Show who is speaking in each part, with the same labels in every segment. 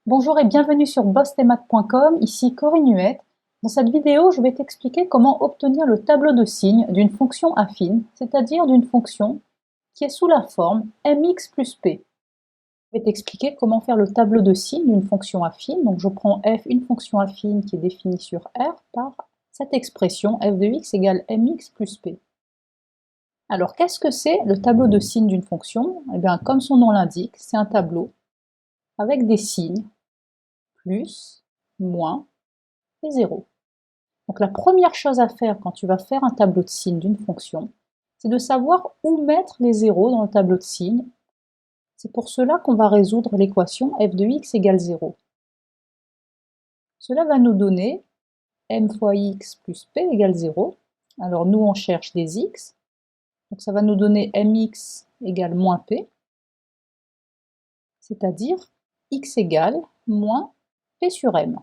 Speaker 1: Bonjour et bienvenue sur bossthemath.com, ici Corinne Huette. Dans cette vidéo, je vais t'expliquer comment obtenir le tableau de signes d'une fonction affine, c'est-à-dire d'une fonction qui est sous la forme mx plus p. Je vais t'expliquer comment faire le tableau de signes d'une fonction affine. Donc je prends f, une fonction affine qui est définie sur R par cette expression f de x égale mx plus p. Alors qu'est-ce que c'est le tableau de signes d'une fonction? Eh bien, comme son nom l'indique, c'est un tableau avec des signes plus, moins et 0. Donc la première chose à faire quand tu vas faire un tableau de signes d'une fonction, c'est de savoir où mettre les zéros dans le tableau de signes. C'est pour cela qu'on va résoudre l'équation f de x égale 0. Cela va nous donner m fois x plus p égale 0. Alors nous on cherche des x, donc ça va nous donner mx égale moins p, c'est-à-dire x égale moins p sur m.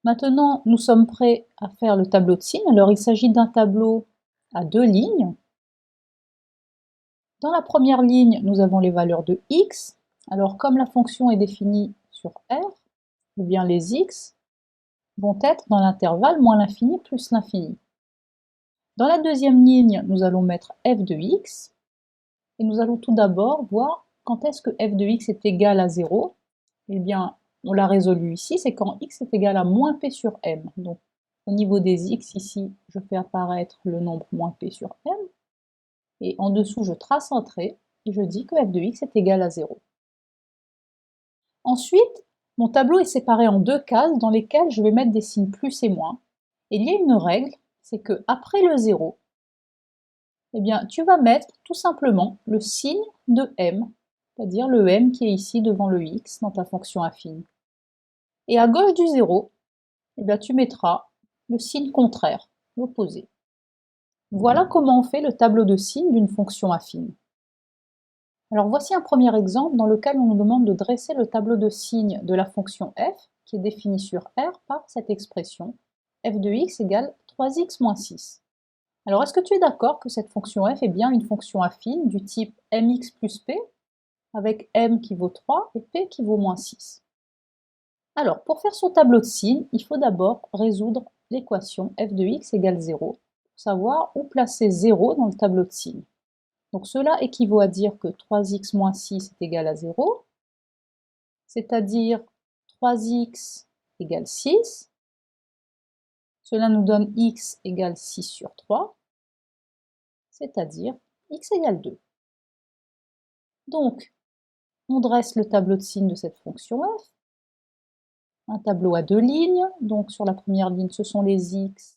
Speaker 1: Maintenant, nous sommes prêts à faire le tableau de signes. Alors, il s'agit d'un tableau à deux lignes. Dans la première ligne, nous avons les valeurs de x. Alors, comme la fonction est définie sur R, eh bien les x vont être dans l'intervalle moins l'infini plus l'infini. Dans la deuxième ligne, nous allons mettre f de x. Et nous allons tout d'abord voir quand est-ce que f de x est égal à 0. Eh bien, on l'a résolu ici, c'est quand x est égal à moins p sur m. Donc, au niveau des x, ici, je fais apparaître le nombre moins p sur m. Et en dessous, je trace un trait et je dis que f de x est égal à 0. Ensuite, mon tableau est séparé en deux cases dans lesquelles je vais mettre des signes plus et moins. Et il y a une règle, c'est que après le 0, eh bien, tu vas mettre tout simplement le signe de m, c'est-à-dire le m qui est ici devant le x dans ta fonction affine. Et à gauche du 0, eh bien, tu mettras le signe contraire, l'opposé. Voilà comment on fait le tableau de signes d'une fonction affine. Alors voici un premier exemple dans lequel on nous demande de dresser le tableau de signes de la fonction f, qui est définie sur R par cette expression f de x égale 3x moins 6. Alors est-ce que tu es d'accord que cette fonction f est bien une fonction affine du type mx plus p, avec m qui vaut 3 et p qui vaut moins 6? Alors, pour faire son tableau de signes, il faut d'abord résoudre l'équation f de x égale 0, pour savoir où placer 0 dans le tableau de signes. Donc cela équivaut à dire que 3x moins 6 est égal à 0, c'est-à-dire 3x égale 6. Cela nous donne x égale 6 sur 3, c'est-à-dire x égale 2. Donc, on dresse le tableau de signes de cette fonction f. Un tableau à deux lignes, donc sur la première ligne, ce sont les x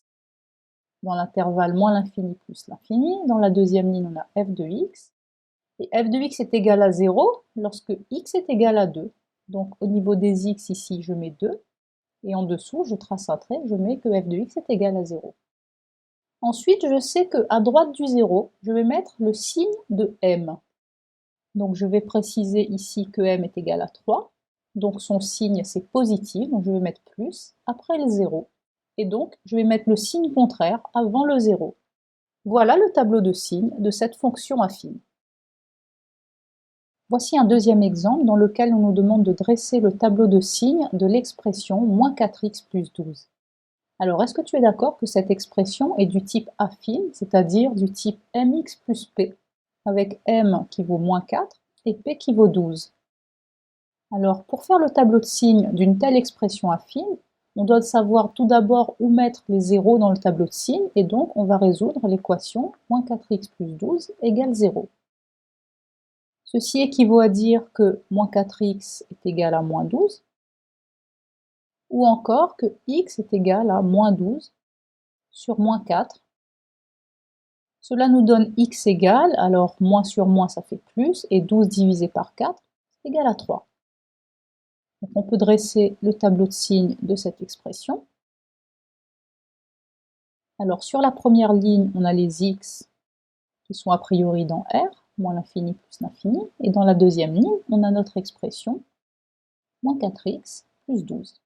Speaker 1: dans l'intervalle moins l'infini plus l'infini. Dans la deuxième ligne, on a f de x. Et f de x est égal à 0 lorsque x est égal à 2. Donc au niveau des x, ici, je mets 2. Et en dessous, je trace un trait, je mets que f de x est égal à 0. Ensuite, je sais qu'à droite du 0, je vais mettre le signe de m. Donc je vais préciser ici que m est égal à 3. Donc son signe, c'est positif, donc je vais mettre plus après le 0. Et donc, je vais mettre le signe contraire avant le 0. Voilà le tableau de signes de cette fonction affine. Voici un deuxième exemple dans lequel on nous demande de dresser le tableau de signes de l'expression moins 4x plus 12. Alors, est-ce que tu es d'accord que cette expression est du type affine, c'est-à-dire du type mx plus p, avec m qui vaut moins 4 et p qui vaut 12? Alors, pour faire le tableau de signes d'une telle expression affine, on doit savoir tout d'abord où mettre les zéros dans le tableau de signes, et donc on va résoudre l'équation moins 4x plus 12 égale 0. Ceci équivaut à dire que moins 4x est égal à moins 12, ou encore que x est égal à moins 12 sur moins 4. Cela nous donne x égale, alors moins sur moins ça fait plus, et 12 divisé par 4 c'est égal à 3. Donc on peut dresser le tableau de signes de cette expression. Alors sur la première ligne, on a les x qui sont a priori dans R, moins l'infini plus l'infini, et dans la deuxième ligne, on a notre expression moins 4x plus 12.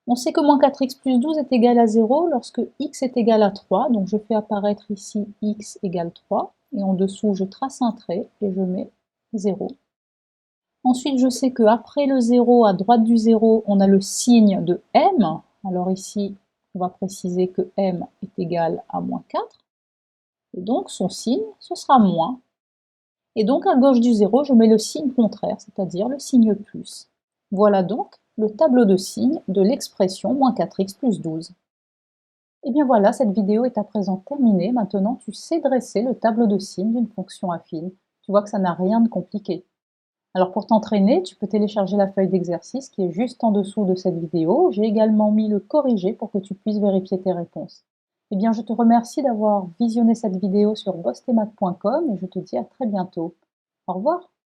Speaker 1: On sait que moins 4x plus 12 est égal à 0 lorsque x est égal à 3, donc je fais apparaître ici x égale 3, et en dessous je trace un trait et je mets 0. Ensuite, je sais qu'après le 0, à droite du 0, on a le signe de m. Alors ici, on va préciser que m est égal à moins 4. Et donc, son signe, ce sera moins. Et donc, à gauche du 0, je mets le signe contraire, c'est-à-dire le signe plus. Voilà donc le tableau de signes de l'expression moins 4x plus 12. Et bien voilà, cette vidéo est à présent terminée. Maintenant, tu sais dresser le tableau de signes d'une fonction affine. Tu vois que ça n'a rien de compliqué. Alors pour t'entraîner, tu peux télécharger la feuille d'exercice qui est juste en dessous de cette vidéo. J'ai également mis le corrigé pour que tu puisses vérifier tes réponses. Eh bien, je te remercie d'avoir visionné cette vidéo sur bossthemath.com et je te dis à très bientôt. Au revoir.